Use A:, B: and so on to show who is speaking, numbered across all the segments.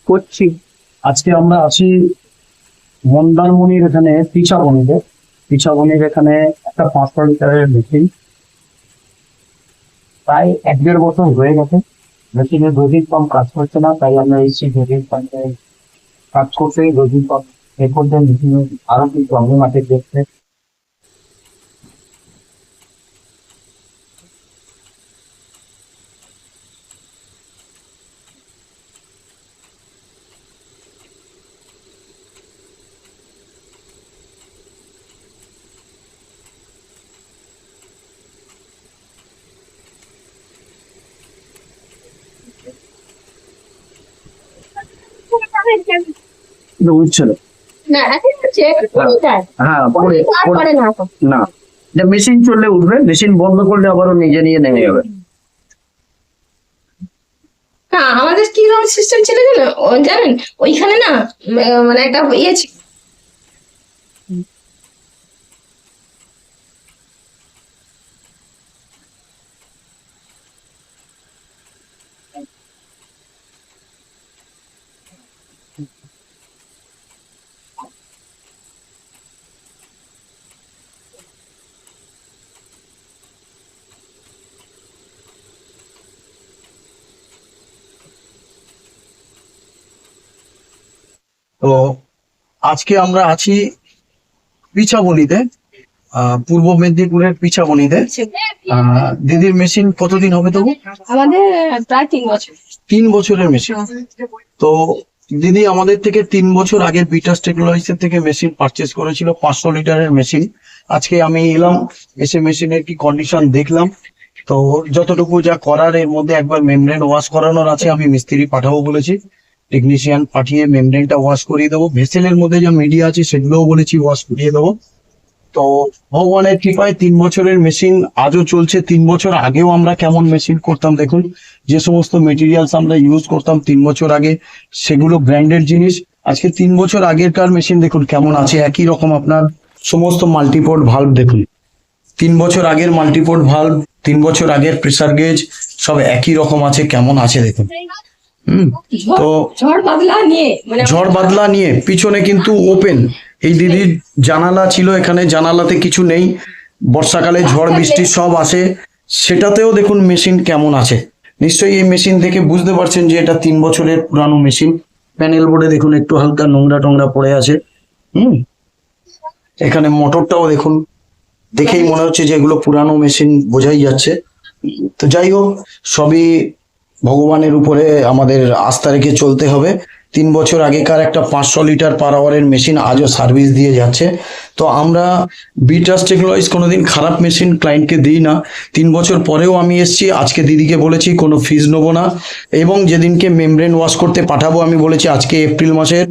A: করছি। আজকে আমরা আছি মন্দারমণির এখানে পিছাবনির এখানে একটা 500 লিটারের মেশিন, প্রায় 1-1.5 বছর হয়ে গেছে। মেশিনের রোজিং পাম্প কাজ করছে না, তাই আমরা এসেছি রোজিং পাম্পে কাজ করতে। রোজিং পাম্প এ পর্যন্ত মেশিনে আরো কি প্রবলেম আছে দেখতে। বুঝছিল হ্যাঁ, না মেশিন চললে উঠবে, মেশিন বন্ধ করলে আবারও নিজে নিয়ে নেমে যাবে।
B: হ্যাঁ, আমাদের কি রকম সিস্টেম ছিল জানেন, ওইখানে না মানে একটা ইয়ে ছিল।
C: তো আজকে আমরা আছি পিছাবনিতে, পূর্ব মেদিনীপুরের পিছাবনিতে। দিদির মেশিন কতদিন হবে তবু?
B: আমাদের প্রায় 3 বছর।
C: 3 বছরের মেশিন। তো দিদি আমাদের থেকে 3 বছর আগে বিটাস টেকনোলজিসের থেকে মেশিন পারচেস করেছিল, 500 লিটারের মেশিন। আজকে আমি এলাম, এসে মেশিনের কি কন্ডিশন দেখলাম। তো যতটুকু যা করার, এর মধ্যে একবার মেমব্রেন ওয়াশ করানোর আছে, আমি মিস্ত্রি পাঠাবো বলেছি। টেকনিশিয়ান পাঠিয়ে মেমব্রেনটা ওয়াশ করিয়ে দেবো। ভেসেলের মধ্যে যা মিডিয়া আছে সেগুলোও বলেছি ওয়াশ করিয়ে দেবো। তো ভগবানের কৃপায় 3 বছরের মেশিন আজও চলছে। 3 বছর আগেও আমরা কেমন মেশিন করতাম দেখুন, যে সমস্ত মেটেরিয়ালস আমরা ইউজ করতাম 3 বছর আগে, সেগুলো ব্র্যান্ডেড জিনিস। আজকে 3 বছর আগেরকার মেশিন দেখুন কেমন আছে, একই রকম। আপনার সমস্ত মাল্টিপোর্ট ভাল্ব দেখুন, 3 বছর আগের মাল্টিপোর্ট ভাল্ব, 3 বছর আগের প্রেসার গেজ, সব একই রকম আছে। কেমন আছে দেখুন। তো ঝড় বাদলা নিয়ে পিছনে কিন্তু ওপেন। এই দিদির জানালা ছিল, এখানে জানালাতে কিছু নেই। বর্ষাকালে ঝড় বৃষ্টি সব আসে, সেটাতেও দেখুন মেশিন কেমন আছে। নিশ্চয়ই এই মেশিন থেকে বুঝতে পারছেন যে এটা 3 বছরের পুরানো মেশিন। প্যানেল বোর্ডে দেখুন একটু হালকা নোংরা টোংরা পড়ে আছে। এখানে মোটরটাও দেখুন, দেখেই মনে হচ্ছে যে এগুলো পুরানো মেশিন, বোঝাই যাচ্ছে। তো যাই হোক, সবই ভগবানের উপরে আমাদের আস্থা রেখে চলতে হবে। 3 বছর আগেকার একটা 500 লিটার পার আওয়ারের মেশিন আজও সার্ভিস দিয়ে যাচ্ছে। তো আমরা বিটাস টেকনোলজিস কোনোদিন খারাপ মেশিন ক্লায়েন্টকে দিই না। 3 বছর পরেও আমি এসেছি, আজকে দিদিকে বলেছি কোনো ফিজ নেবো না। এবং যেদিনকে মেমব্রেন ওয়াশ করতে পাঠাবো, আমি বলেছি আজকে এপ্রিল মাসের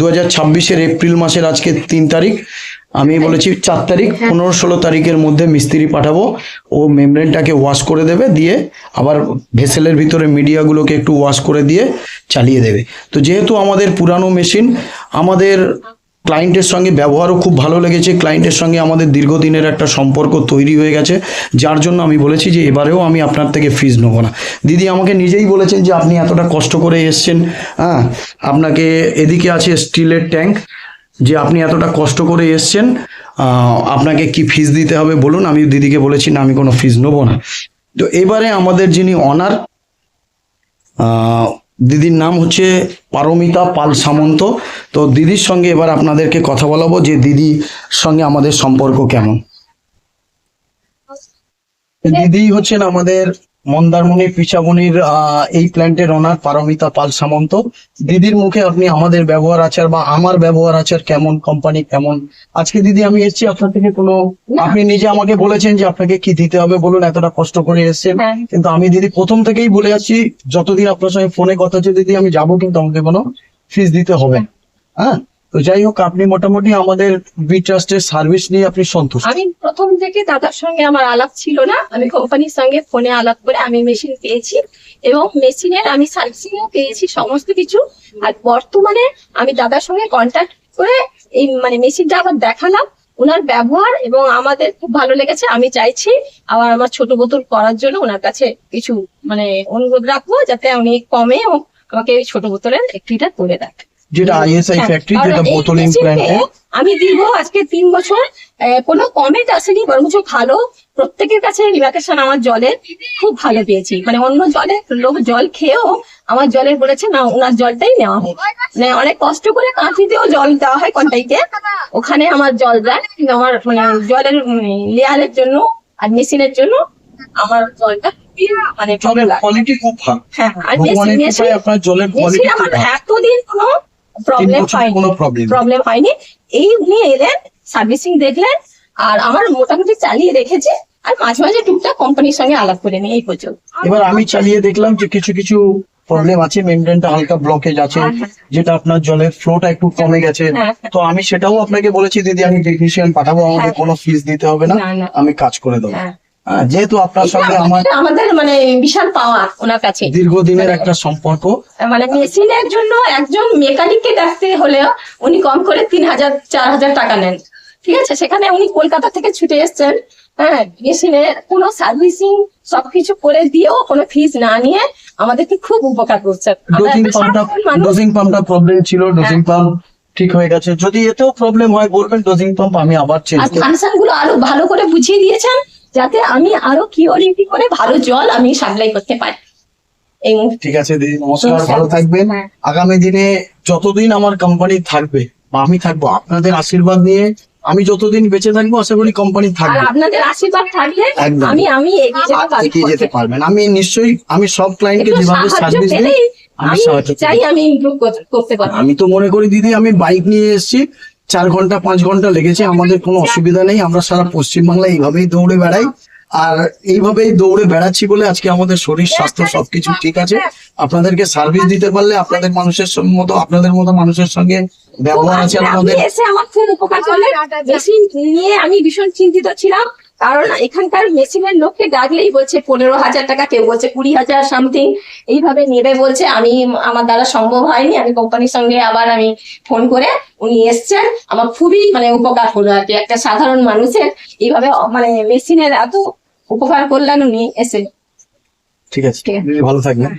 C: 2026-এর এপ্রিল মাসের আজকে 3 তারিখ, আমি বলেছি 4 তারিখ, 15-16 তারিখের মধ্যে মিস্ত্রি পাঠাবো। ও মেমব্রেনটাকে ওয়াশ করে দেবে, দিয়ে আবার ভেসেলের ভিতরে মিডিয়াগুলোকে একটু ওয়াশ করে দিয়ে চালিয়ে দেবে। তো যেহেতু আমাদের পুরানো মেশিন, আমাদের ক্লায়েন্টের সঙ্গে ব্যবহারও খুব ভালো লেগেছে। ক্লায়েন্টের সঙ্গে আমাদের দীর্ঘদিনের একটা সম্পর্ক তৈরি হয়ে গেছে, যার জন্য আমি বলেছি যে এবারেও আমি আপনার থেকে ফিজ নেবো না। দিদি আমাকে নিজেই বলেছেন যে আপনি এতটা কষ্ট করে এসছেন, আপনাকে এদিকে আছে স্টিলের ট্যাঙ্ক, যে আপনি এতটা কষ্ট করে এসছেন, আপনাকে কি ফিজ দিতে হবে বলুন। আমি দিদিকে বলেছি না, আমি কোনো ফিজ নেবো না। তো এবারে আমাদের যিনি অনার, দিদির নাম হচ্ছে পারমিতা পাল সামন্ত। তো দিদির সঙ্গে এবার আপনাদেরকে কথা বলাবো যে দিদির সঙ্গে আমাদের সম্পর্ক কেমন। দিদি হচ্ছেন আমাদের মন্দারমণির পিছাবনির এই প্ল্যান্টের ওনার পারমিতা পাল সামন্ত। দিদির মুখে আপনি আমাদের ব্যবহার আচার বা আমার ব্যবহার আচার কেমন, কোম্পানি কেমন। আজকে দিদি আমি এসেছি আপনার থেকে কোনো, আপনি নিজে আমাকে বলেছেন যে আপনাকে কি দিতে হবে বলুন, এতটা কষ্ট করে এসেছেন। কিন্তু আমি দিদি প্রথম থেকেই বলে যাচ্ছি, যতদিন আপনার সঙ্গে ফোনে কথা হচ্ছে দিদি আমি যাবো, কিন্তু আমাকে কোনো ফিস দিতে হবে। তো যাই হোক, আপনি মোটামুটি আমাদের বি ট্রাস্টের সার্ভিস নিয়ে আপনি সন্তুষ্ট?
B: আমি প্রথম থেকে দাদার সঙ্গে আমার আলাপ ছিল না, আমি কোম্পানির সঙ্গে ফোনে আলাপ করে আমি মেশিন পেয়েছি, এবং মেশিনের আমি সার্ভিসিংও পেয়েছি সমস্ত কিছু। আর বর্তমানে আমি দাদার সঙ্গে কন্ট্যাক্ট করে এই মেশিনটা আবার দেখালাম, ওনার ব্যবহার এবং আমাদের খুব ভালো লেগেছে। আমি চাইছি আবার আমার ছোট বোতল করার জন্য ওনার কাছে কিছু মানে অনুরোধ রাখবো, যাতে উনি কমে এবং আমাকে ওই ছোট বোতলের 1 লিটার করে দেন।
C: যেটা আইএসআই
B: হ্যাঁ,
C: ফ্যাক্টরি,
B: কারণ
C: যেটা
B: এই
C: বোতলিং
B: মেশিন
C: প্ল্যান্টে
B: পেয়ে আমি দীর্ঘ আজকে 3 বছর কোনো কমেন্ট আসেনি, বরঞ্চ ভালো প্রত্যেকের কাছে রিমার্কেশন আমার জলের খুব ভালো পেয়েছি। মানে অন্য লোক জল খেয়েও আমার জলের বলেছে না ওনার জলটাই নেওয়া হোক। মানে অনেক কষ্ট করে কাঁচিতেও জল দেওয়া হয় কন্টাইতে, ওখানে আমার জল দেয়, কিন্তু আমার মানে জলের লেয়ারের জন্য আর মেশিনের জন্য আমার জলটা খুবই মানে ভালো
C: জলের
B: লাগে।
C: কোয়ালিটি খুব ভালো।
B: হ্যাঁ, আর
C: ভগবানের
B: মেশিন
C: কৃপায় আপনার জলের কোয়ালিটি খুব
B: আমার
C: ভালো।
B: এতদিন কোনো
C: 3
B: প্রবলেম
C: বছর
B: হয়নি,
C: কোনো প্রবলেম।
B: প্রবলেম হয়নি। এই উনি এলেন, সার্ভিসিং দেখলেন, আর আমার মোটামুটি চালিয়ে রেখেছে, আর মাঝে মাঝে টুকটাক কোম্পানির সঙ্গে আলাপ করে নিই এই পর্যন্ত।
C: এবার আমি চালিয়ে দেখলাম যে কিছু কিছু প্রবলেম আছে, মেমব্রেনটা হালকা ব্লকেজ আছে, যেটা আপনার জলের ফ্লোটা একটু কমে গেছে।
B: হ্যাঁ।
C: তো আমি সেটাও আপনাকে বলেছি দিদি আমি টেকনিশিয়ান পাঠাবো, আমাকে
B: হ্যাঁ।
C: কোনো ফিস দিতে হবে না,
B: না, না।
C: আমি কাজ করে দেবো।
B: হ্যাঁ।
C: হ্যাঁ, যেহেতু আপনার সঙ্গে আমার
B: আমাদের মানে বিশাল পাওয়া ওনার কাছে।
C: দীর্ঘদিনের একটা সম্পর্ক।
B: মানে মেশিনের জন্য একজন মেকানিককে ডাকতে হলেও উনি কম করে 3,000-4,000 টাকা নেন, ঠিক আছে? সেখানে উনি কলকাতা থেকে ছুটে এসেছেন, হ্যাঁ, মেশিনের কোনো সার্ভিসিং সবকিছু করে দিয়েও কোনো ফিস না নিয়ে আমাদেরকে খুব উপকার করছেন। আমরা
C: ডোজিং
B: একটা
C: পাম্পটা
B: সাধারণ মানুষ।
C: প্রবলেম ছিল, ডোজিং পাম্প ঠিক হয়ে গেছে। যদি এতেও প্রবলেম হয় বলবেন, ডোজিং পাম্প আমি আবার চেঞ্জ
B: আর
C: করব।
B: ফাংশন গুলো আরো ভালো করে বুঝিয়ে দিয়েছেন, যাতে আমি আরো কিওরিটি করে ভালো জল আমি সাপ্লাই করতে পারি। এই মুহূর্তে
C: ঠিক আছে দিদি, নমস্কার,
B: নমস্কার।
C: ভালো থাকবেন।
B: হ্যাঁ।
C: আগামী দিনে যতদিন আমার কোম্পানি থাকবে বা আমি থাকবো, আপনাদের আশীর্বাদ নিয়ে আমি যতদিন বেঁচে থাকবো আশা করি কোম্পানি
B: আর
C: থাকবে।
B: আপনাদের আশীর্বাদ থাকলে
C: একদম।
B: আমি এগিয়ে যেতে পারবো।
C: এগিয়ে যেতে পারবেন। আমি নিশ্চয়ই আমি সব ক্লায়েন্টকে
B: একটু
C: যেভাবে
B: সাহায্য
C: সার্ভিস দিই
B: পেলেই
C: আমি
B: আমি
C: সাহায্য করি।
B: চাই আমি ইমপ্রুভ করতে পারবো।
C: আমি তো মনে করি দিদি, আমি বাইক নিয়ে এসেছি, 4 ঘন্টা 5 ঘন্টা লেগেছে, আমাদের কোনো অসুবিধা নেই। আমরা সারা পশ্চিমবাংলায় এইভাবেই দৌড়ে বেড়াই, আর এইভাবেই দৌড়ে বেড়াচ্ছি বলে আজকে আমাদের শরীর স্বাস্থ্য সবকিছু ঠিক আছে। আপনাদেরকে সার্ভিস দিতে পারলে আপনাদের আপনাদের মতো মানুষের সঙ্গে ব্যবহার আছে
B: আপনি
C: আমাদের।
B: এসে আমার খুব উপকার করলেন। মেশিন নিয়ে আমি ভীষণ চিন্তিত ছিলাম, কারণ এখানকার মেশিনের লোককে ডাকলেই বলছে 15,000 টাকা, কেউ বলছে 20,000 সামথিং, এইভাবে নেবে বলছে। আমার দ্বারা সম্ভব হয়নি। আমি কোম্পানির সঙ্গে আবার আমি ফোন করে উনি এসছেন, আমার খুবই মানে উপকার হলো আর কি। একটা সাধারণ মানুষের এইভাবে মানে মেশিনের এত উপকার করলেন উনি এসে।
C: ঠিক আছে
B: ঠিক আছে।
C: দিদি, ভালো থাকবেন।